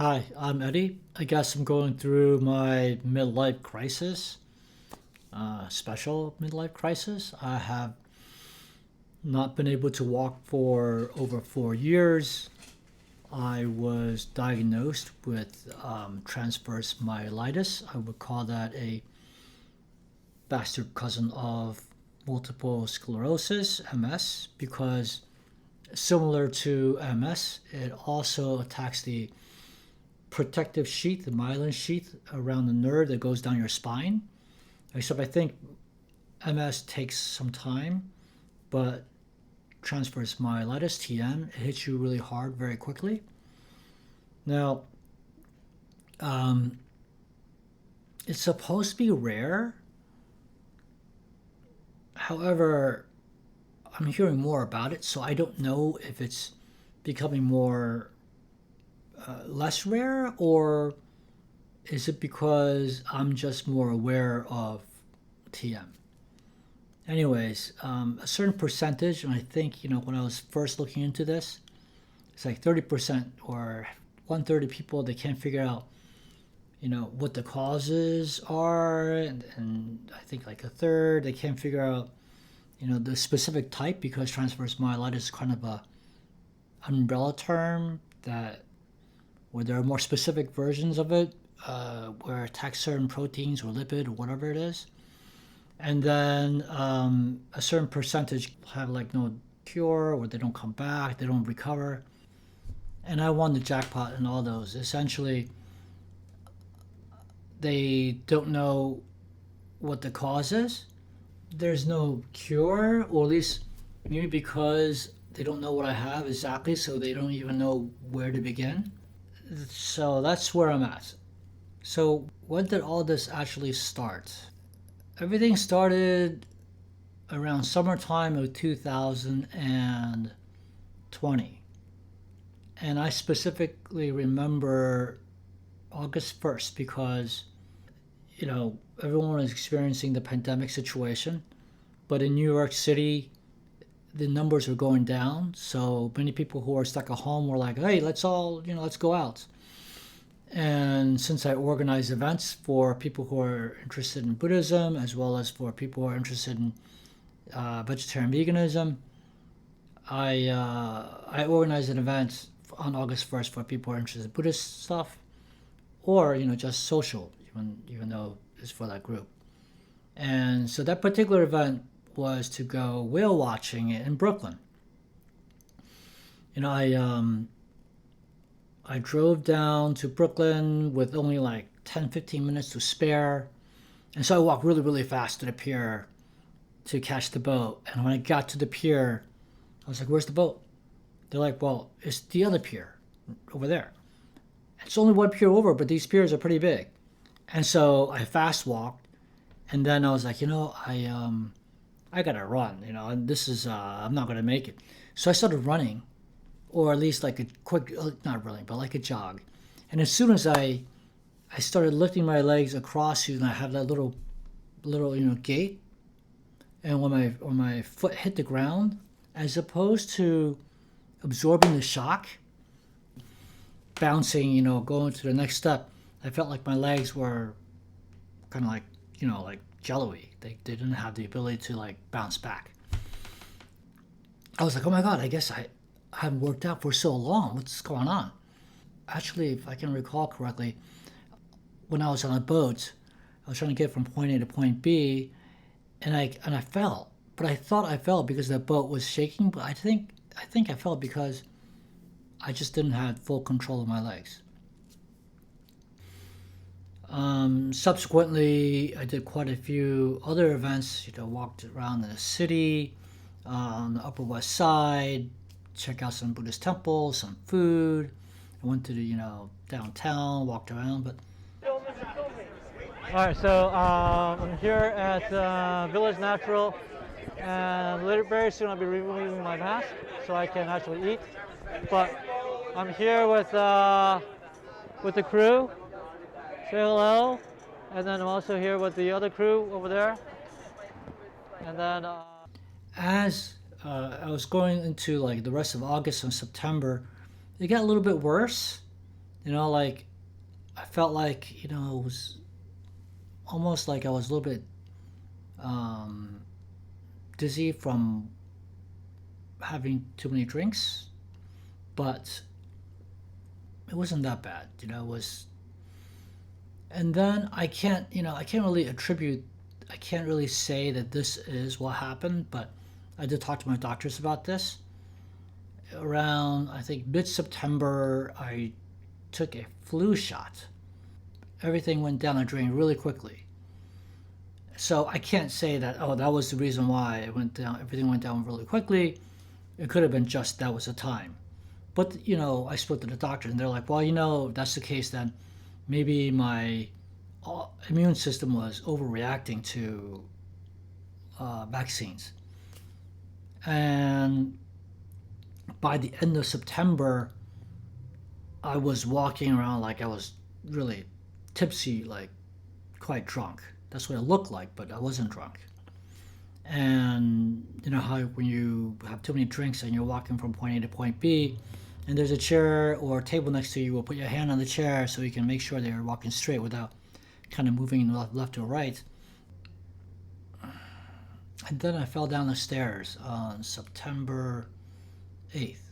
Hi, I'm Eddie. I guess I'm going through my midlife crisis, special midlife crisis. I have not been able to walk for over 4 years. I was diagnosed with transverse myelitis. I would call that a bastard cousin of multiple sclerosis, MS, because similar to MS, it also attacks the protective sheath, the myelin sheath around the nerve that goes down your spine. Except I think MS takes some time, but transverse myelitis, TM, it hits you really hard very quickly. Now, it's supposed to be rare. However, I'm hearing more about it, so I don't know if it's becoming more less rare, or is it because I'm just more aware of TM? Anyways, a certain percentage, and I think, when I was first looking into this, it's like 30% or 1/3 of people, they can't figure out, what the causes are. And I think like a third, they can't figure out, the specific type, because transverse myelitis is kind of a umbrella term that where there are more specific versions of it, where it attacks certain proteins or lipid or whatever it is. And then a certain percentage have like no cure, or they don't come back, they don't recover. And I won the jackpot in all those. Essentially, they don't know what the cause is. There's no cure, or at least maybe because they don't know what I have exactly, so they don't even know where to begin. So that's where I'm at. So when did all this actually start? Everything started around summertime of 2020. And I specifically remember August 1st because, everyone was experiencing the pandemic situation. But in New York City, the numbers are going down. So many people who are stuck at home were like, hey, let's go out. And since I organize events for people who are interested in Buddhism, as well as for people who are interested in vegetarian veganism, I organized an event on August 1st for people who are interested in Buddhist stuff, or just social, even though it's for that group. And so that particular event was to go whale watching in Brooklyn. I drove down to Brooklyn with only like 10-15 minutes to spare. And so I walked really, really fast to the pier to catch the boat. And when I got to the pier, I was like, where's the boat? They're like, well, it's the other pier over there. It's only one pier over, but these piers are pretty big. And so I fast walked. And then I was like, I gotta run, and this is, I'm not gonna make it. So I started running, or at least like a quick, not running, but like a jog. And as soon as I started lifting my legs across, and I have that little gait, and when my foot hit the ground, as opposed to absorbing the shock, bouncing, going to the next step, I felt like my legs were kind of like, like jello-y. They didn't have the ability to like bounce back. I was like, oh my God, I guess I haven't worked out for so long. What's going on? Actually, if I can recall correctly, when I was on a boat, I was trying to get from point A to point B, and I fell. But I thought I fell because the boat was shaking. But I think I fell because I just didn't have full control of my legs. Subsequently, I did quite a few other events. Walked around the city, on the Upper West Side, check out some Buddhist temples, some food. I went to the downtown, walked around, but. All right, so I'm here at Village Natural, and very soon I'll be removing my mask so I can actually eat. But I'm here with the crew. Say hello, and then I'm also here with the other crew over there. And then as I was going into like the rest of August and September, it got a little bit worse. Like I felt like, it was almost like I was a little bit um, dizzy from having too many drinks, but it wasn't that bad. It was, and then I can't really say that this is what happened, but I did talk to my doctors about this. Around, I think, mid September, I took a flu shot. Everything went down the drain really quickly. So I can't say that, oh, that was the reason why it went down. Everything went down really quickly. It could have been just that was the time. But, I spoke to the doctor and they're like, well, if that's the case, then maybe my immune system was overreacting to vaccines. And by the end of September, I was walking around like I was really tipsy, like quite drunk. That's what it looked like, but I wasn't drunk. And you know how when you have too many drinks and you're walking from point A to point B, and there's a chair or a table next to you, will put your hand on the chair so you can make sure that you're walking straight without kind of moving left or right. And then I fell down the stairs on September 8th.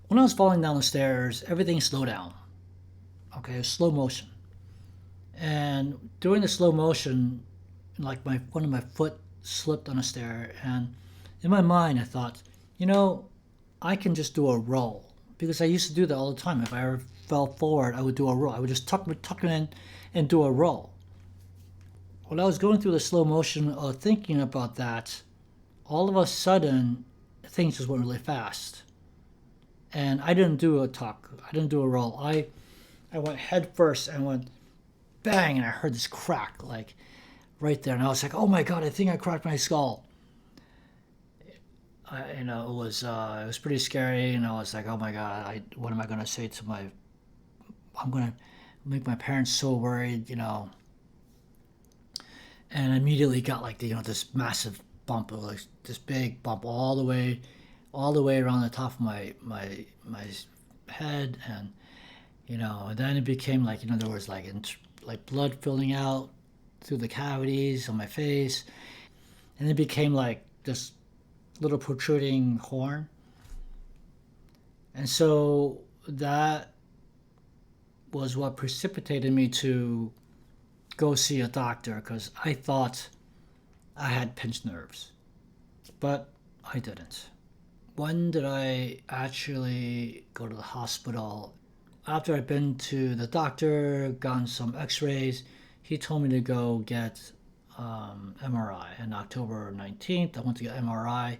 When I was falling down the stairs, everything slowed down. Okay, it was slow motion. And during the slow motion, like one of my foot slipped on a stair, and in my mind I thought, you know, I can just do a roll because I used to do that all the time. If I ever fell forward, I would do a roll. I would just tuck it in and do a roll. When I was going through the slow motion of thinking about that, all of a sudden things just went really fast, and I didn't do a tuck. I didn't do a roll. I went head first and went bang, and I heard this crack like right there, and I was like, "Oh my god, I think I cracked my skull." It was pretty scary, and I was like, "Oh my god, what am I gonna say to my? I'm gonna make my parents so worried." And I immediately got like this massive bump, like this big bump all the way around the top of my head, and then it became like there was like blood filling out through the cavities on my face, and it became like this little protruding horn. And so that was what precipitated me to go see a doctor because I thought I had pinched nerves, but I didn't. When did I actually go to the hospital? After I'd been to the doctor, gotten some x-rays, he told me to go get MRI. And October 19th, I went to get MRI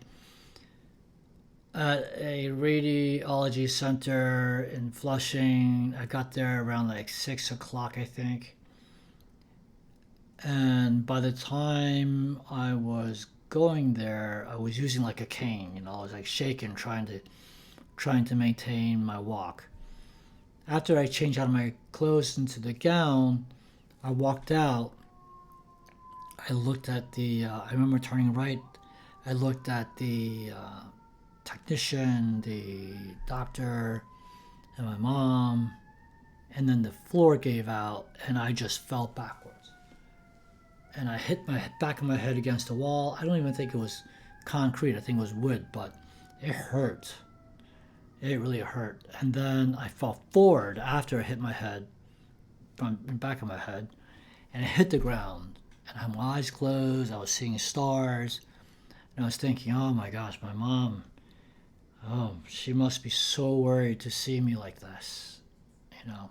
at a radiology center in Flushing. I got there around like 6 o'clock, I think. And by the time I was going there, I was using like a cane. I was like shaking, trying to maintain my walk. After I changed out of my clothes into the gown, I walked out. I looked at I remember turning right. I looked at the technician, the doctor, and my mom. And then the floor gave out, and I just fell backwards. And I hit my back of my head against the wall. I don't even think it was concrete. I think it was wood, but it hurt. It really hurt. And then I fell forward after it hit my head, from the back of my head, and it hit the ground. And I had my eyes closed. I was seeing stars. And I was thinking, oh my gosh, my mom, oh, she must be so worried to see me like this. You know.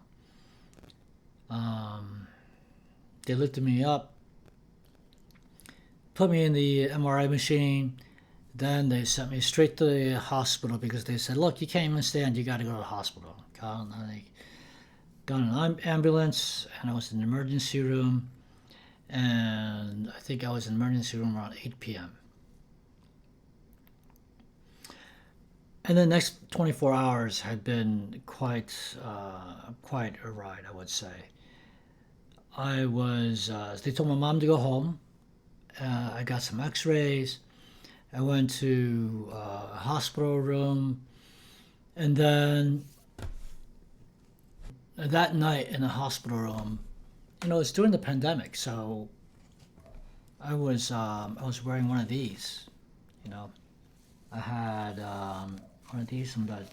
They lifted me up, put me in the MRI machine. Then they sent me straight to the hospital because they said, look, you can't even stand. You got to go to the hospital. Got an ambulance, and I was in the emergency room. And I think I was in the emergency room around 8 p.m. And the next 24 hours had been quite a ride, I would say. They told my mom to go home. I got some x-rays. I went to a hospital room. And then that night in the hospital room, it's during the pandemic, so I was wearing one of these. You know, I had one of these in bed,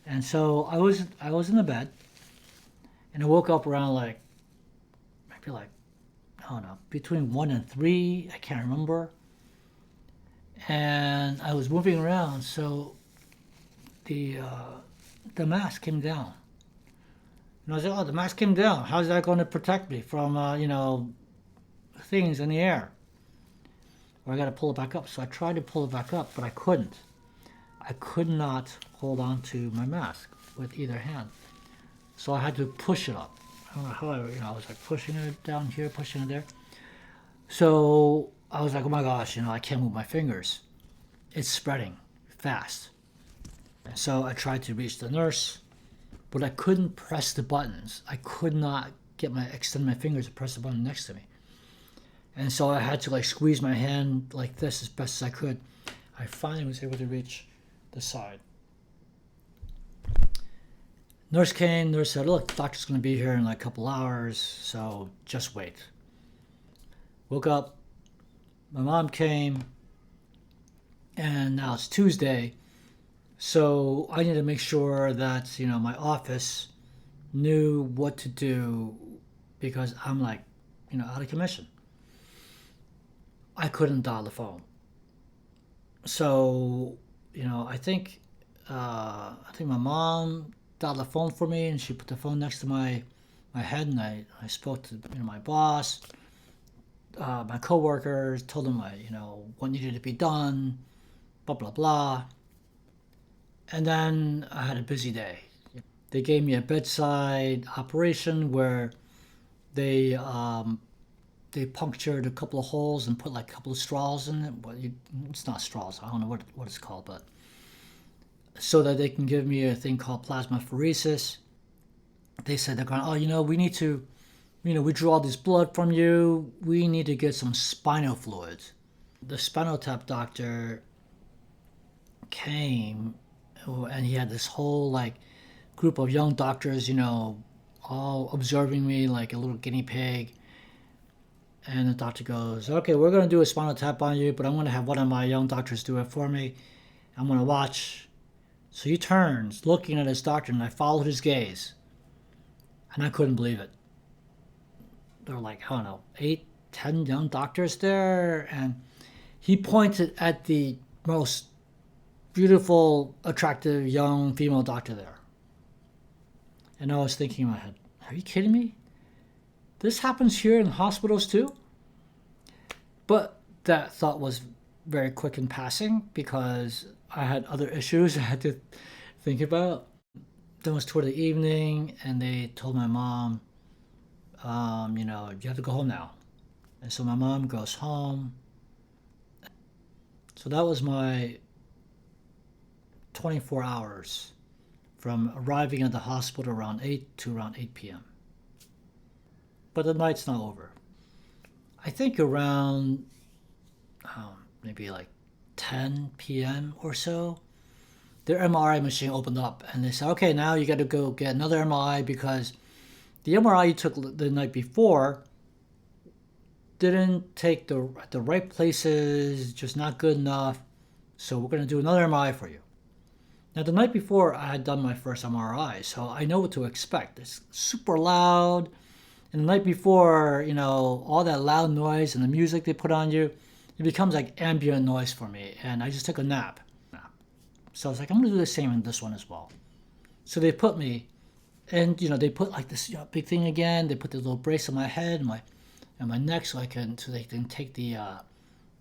and so I was in the bed, and I woke up around like maybe like I don't know between 1 and 3. I can't remember, and I was moving around, so the uh, the mask came down. And I was like, oh, the mask came down. How's that going to protect me from things in the air? Or I got to pull it back up. So I tried to pull it back up, but I couldn't. I could not hold on to my mask with either hand. So I had to push it up. I don't know how I was like pushing it down here, pushing it there. So I was like, oh my gosh, I can't move my fingers. It's spreading fast. And so I tried to reach the nurse, but I couldn't press the buttons. I could not extend my fingers to press the button next to me. And so I had to like squeeze my hand like this as best as I could. I finally was able to reach the side. Nurse came, nurse said, look, the doctor's going to be here in like a couple hours, so just wait. Woke up, my mom came, and now it's Tuesday, so I need to make sure that, my office knew what to do because I'm like, out of commission. I couldn't dial the phone. So, I think my mom dialed the phone for me, and she put the phone next to my head, and I spoke to my boss, my coworkers, told them what needed to be done, blah blah blah. And then I had a busy day. They gave me a bedside operation where they punctured a couple of holes and put like a couple of straws in it. Well, it's not straws. I don't know what it's called, but so that they can give me a thing called plasmapheresis. They said they're going, we need to, we drew all this blood from you. We need to get some spinal fluids. The spinal tap doctor came, and he had this whole like group of young doctors, all observing me like a little guinea pig. And the doctor goes, okay, we're going to do a spinal tap on you, but I'm going to have one of my young doctors do it for me. I'm going to watch. So he turns, looking at his doctor, and I followed his gaze. And I couldn't believe it. There were like, I don't know, 8, 10 young doctors there. And he pointed at the most beautiful, attractive, young female doctor there. And I was thinking in my head, are you kidding me? This happens here in hospitals too? But that thought was very quick in passing because I had other issues I had to think about. Then it was toward the evening, and they told my mom, you have to go home now. And so my mom goes home. So that was my 24 hours from arriving at the hospital around 8 to around 8 p.m. But the night's not over. I think around maybe like 10 p.m. or so, their MRI machine opened up, and they said, okay, now you got to go get another MRI because the MRI you took the night before didn't take the right places, just not good enough, so we're going to do another MRI for you. Now, the night before, I had done my first MRI, so I know what to expect. It's super loud. And the night before, all that loud noise and the music they put on you, it becomes like ambient noise for me. And I just took a nap. So I was like, I'm going to do the same in this one as well. So they put me, and, they put like this big thing again. They put the little brace on my head and my neck so they can take the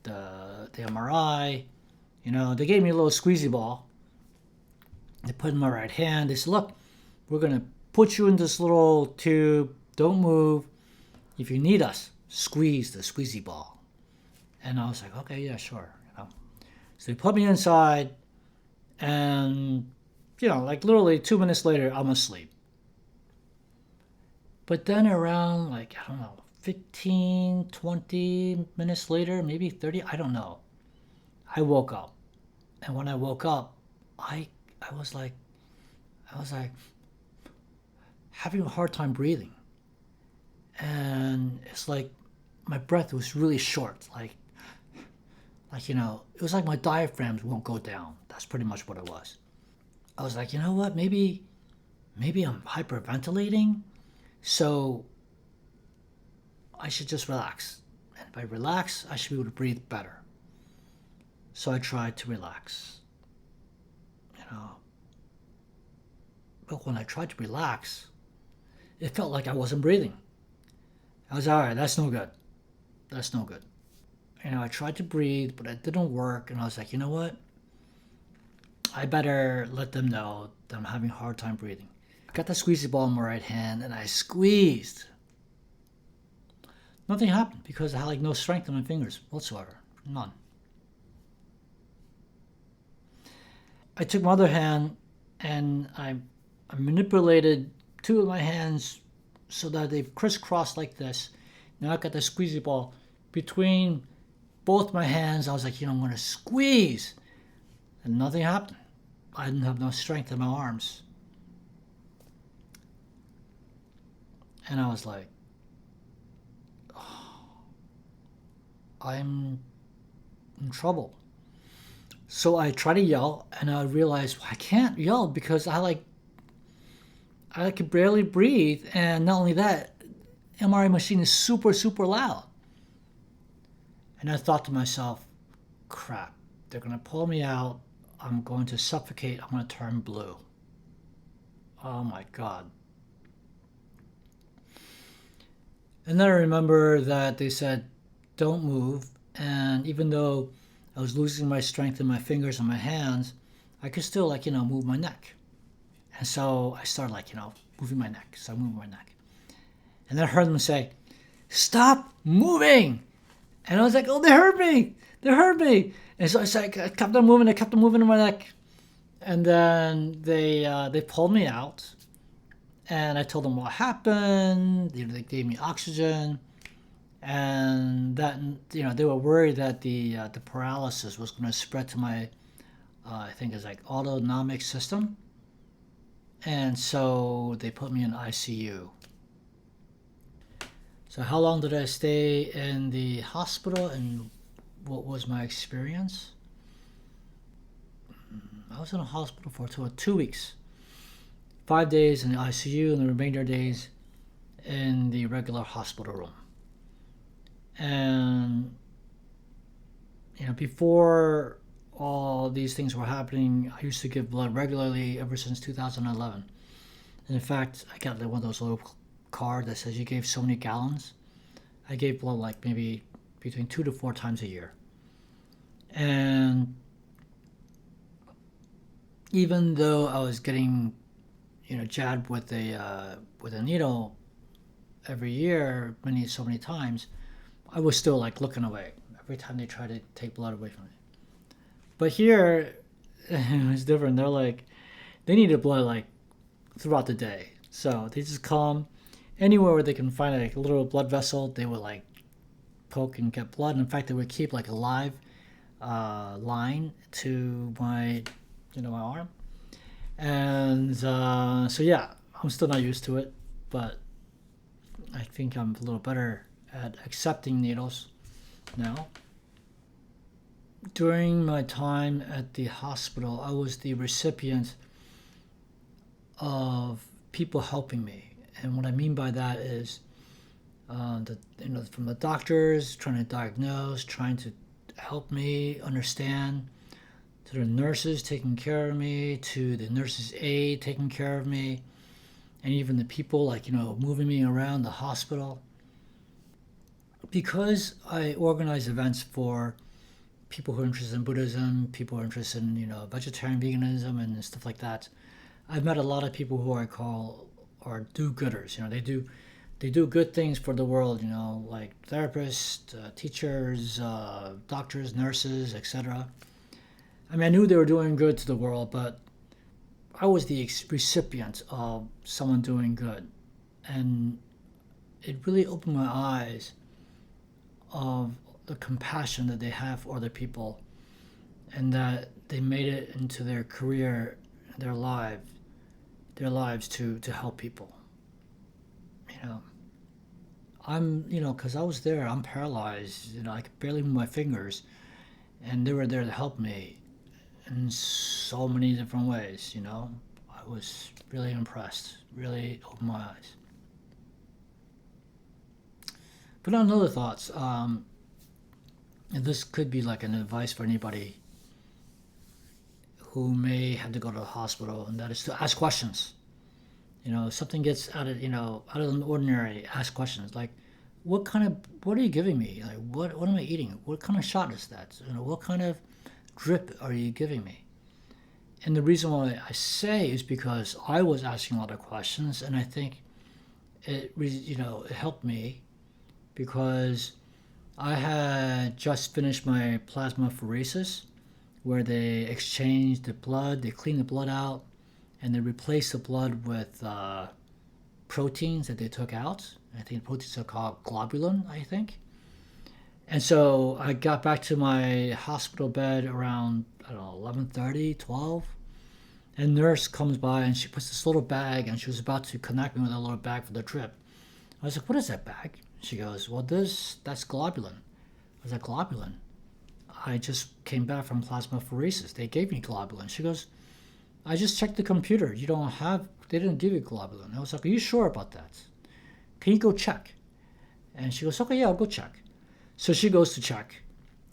MRI. They gave me a little squeezy ball. They put it in my right hand. They said, look, we're going to put you in this little tube. Don't move. If you need us, squeeze the squeezy ball. And I was like, okay, yeah, sure. So they put me inside, and, like literally 2 minutes later, I'm asleep. But then around, like, I don't know, 15, 20 minutes later, maybe 30, I don't know, I woke up. And when I woke up, I was like, having a hard time breathing. And it's like my breath was really short. It was like my diaphragms won't go down. That's pretty much what it was. I was like, you know what? Maybe I'm hyperventilating. So I should just relax. And if I relax, I should be able to breathe better. So I tried to relax. But when I tried to relax, it felt like I wasn't breathing. I was all right, that's no good. That's no good. I tried to breathe, but it didn't work. And I was like, you know what? I better let them know that I'm having a hard time breathing. I got the squeezy ball in my right hand and I squeezed. Nothing happened because I had no strength in my fingers whatsoever. None. I took my other hand and I manipulated two of my hands so that they crisscrossed like this. Now I got the squeezy ball between both my hands. I was like, I'm going to squeeze. And nothing happened. I didn't have no strength in my arms. And I was like, I'm in trouble. So I tried to yell, and I realized I can't yell because I could barely breathe. And not only that, MRI machine is super, super loud. And I thought to myself, crap, they're going to pull me out. I'm going to suffocate. I'm going to turn blue. Oh my God. And then I remember that they said, don't move. And even though I was losing my strength in my fingers and my hands, I could still move my neck. And so I started moving my neck. So I moved my neck. And then I heard them say, stop moving. And I was like, oh, they hurt me. They hurt me. And so I kept on moving. I kept on moving in my neck. And then they pulled me out. And I told them what happened. They gave me oxygen. And that, they were worried that the paralysis was going to spread to my, I think it's autonomic system. And so they put me in ICU. So how long did I stay in the hospital and what was my experience? I was in a hospital for 2 weeks. 5 days in the ICU and the remainder days in the regular hospital room. And, before all these things were happening, I used to give blood regularly ever since 2011. And in fact, I got one of those little cards that says you gave so many gallons. I gave blood maybe between 2 to 4 times a year. And even though I was getting, jabbed with a needle every year, so many times, I was still looking away every time they tried to take blood away from me. But here, it was different. They're they needed blood throughout the day. So they just come anywhere where they can find a little blood vessel. They would poke and get blood. In fact, they would keep a live line to my my arm. And so yeah, I'm still not used to it, but I think I'm a little better at accepting needles now. During my time at the hospital, I was the recipient of people helping me. And what I mean by that is from the doctors trying to diagnose, trying to help me understand, to the nurses taking care of me, to the nurses' aide taking care of me, and even the people moving me around the hospital. Because I organize events for people who are interested in Buddhism, people who are interested in vegetarian veganism and stuff like that, I've met a lot of people who I call are do-gooders. They do good things for the world. Like therapists, teachers, doctors, nurses, etc. I mean, I knew they were doing good to the world, but I was the recipient of someone doing good, and it really opened my eyes of the compassion that they have for other people, and that they made it into their career, their lives to help people. you know, because I was there, I'm paralyzed, I could barely move my fingers, and they were there to help me in so many different ways. I was really impressed, really opened my eyes. But on other thoughts, and this could be like an advice for anybody who may have to go to the hospital, and that is to ask questions. If something gets out of the ordinary, ask questions like, what are you giving me? Like, what am I eating? What kind of shot is that? What kind of drip are you giving me? And the reason why I say is because I was asking a lot of questions, and I think it helped me because I had just finished my plasmapheresis, where they exchange the blood, they clean the blood out, and they replace the blood with proteins that they took out. I think the proteins are called globulin, I think. And so I got back to my hospital bed around, I don't know, 11:30, 12. And nurse comes by and she puts this little bag, and she was about to connect me with a little bag for the drip. I was like, what is that bag? She goes, well, that's globulin. I was like, globulin? I just came back from plasmapheresis. They gave me globulin. She goes, I just checked the computer. They didn't give you globulin. I was like, are you sure about that? Can you go check? And she goes, okay, yeah, I'll go check. So she goes to check.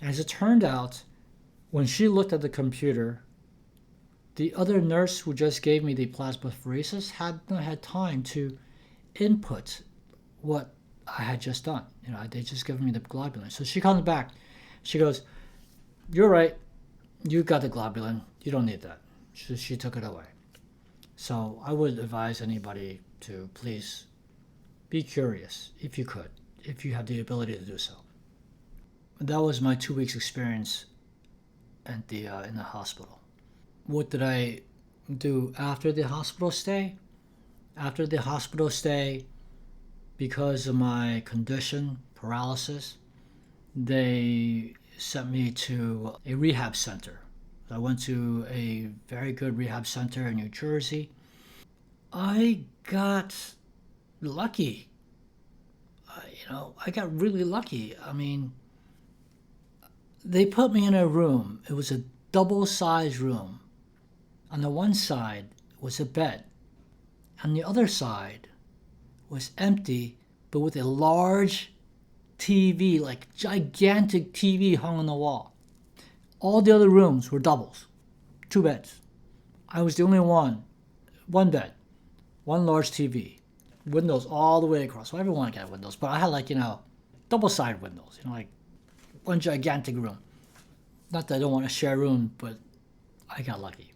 As it turned out, when she looked at the computer, the other nurse who just gave me the plasmapheresis had not had time to input what I had just done. They just given me the globulin. So she comes back. She goes, you're right. You got the globulin. You don't need that. She took it away. So I would advise anybody to please be curious if you could, if you have the ability to do so. That was my 2 weeks experience at in the hospital. What did I do after the hospital stay? After the hospital stay, because of my condition, paralysis, they sent me to a rehab center. I went to a very good rehab center in New Jersey. I got lucky. I got really lucky. I mean, they put me in a room. It was a double-sized room. On the one side was a bed. On the other side was empty, but with a large TV, like gigantic TV hung on the wall. All the other rooms were doubles, 2 beds. I was the only one bed, one large TV, windows all the way across. Well, everyone got windows, but I had double-sided windows, like one gigantic room. Not that I don't want to share a room, but I got lucky.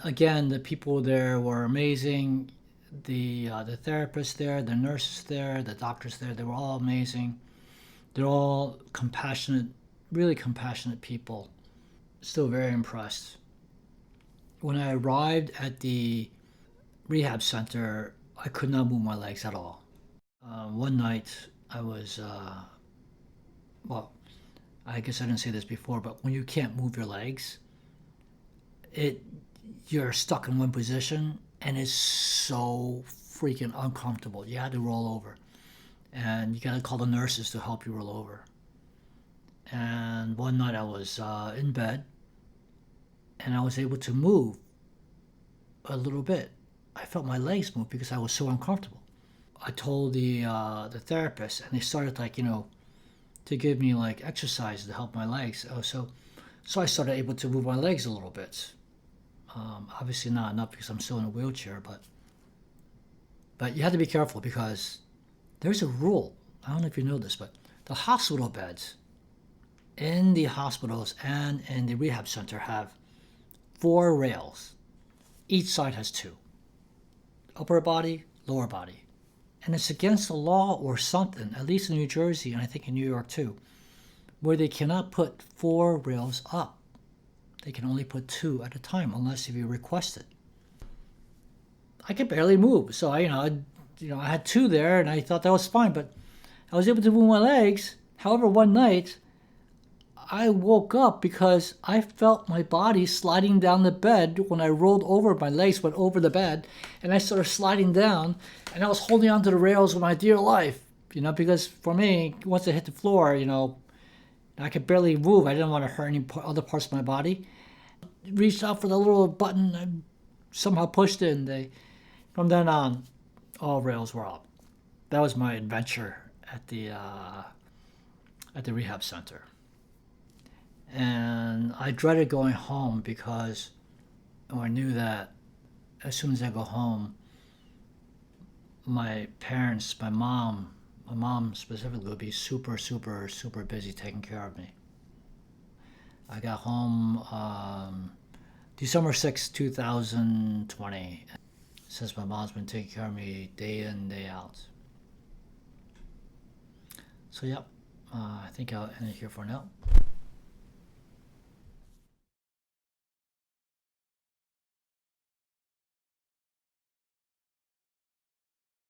Again, the people there were amazing. The therapists there, the nurses there, the doctors there, they were all amazing. They're all compassionate, really compassionate people. Still very impressed. When I arrived at the rehab center, I could not move my legs at all. One night, I was, I guess I didn't say this before, but when you can't move your legs, you're stuck in one position, and it's so freaking uncomfortable. You had to roll over, and you got to call the nurses to help you roll over. And one night I was in bed, and I was able to move a little bit. I felt my legs move because I was so uncomfortable. I told the therapist, and they started to give me exercise to help my legs. So I started able to move my legs a little bit. Obviously not enough because I'm still in a wheelchair, but you have to be careful because there's a rule. I don't know if you know this, but the hospital beds in the hospitals and in the rehab center have 4 rails. Each side has 2. Upper body, lower body. And it's against the law or something, at least in New Jersey and I think in New York too, where they cannot put 4 rails up. They can only put 2 at a time unless if you request it. I could barely move, so I had 2 there, and I thought that was fine, but I was able to move my legs. However, one night I woke up because I felt my body sliding down the bed when I rolled over. My legs went over the bed, and I started sliding down, and I was holding onto the rails with my dear life, because for me, once I hit the floor, I could barely move. I didn't want to hurt any other parts of my body. Reached out for the little button, and somehow pushed it, and from then on, all rails were up. That was my adventure at the rehab center. And I dreaded going home because I knew that as soon as I go home, my parents, my mom specifically, would be super, super, super busy taking care of me. I got home December 6, 2020. Since my mom's been taking care of me day in, day out. So, yep, I think I'll end it here for now.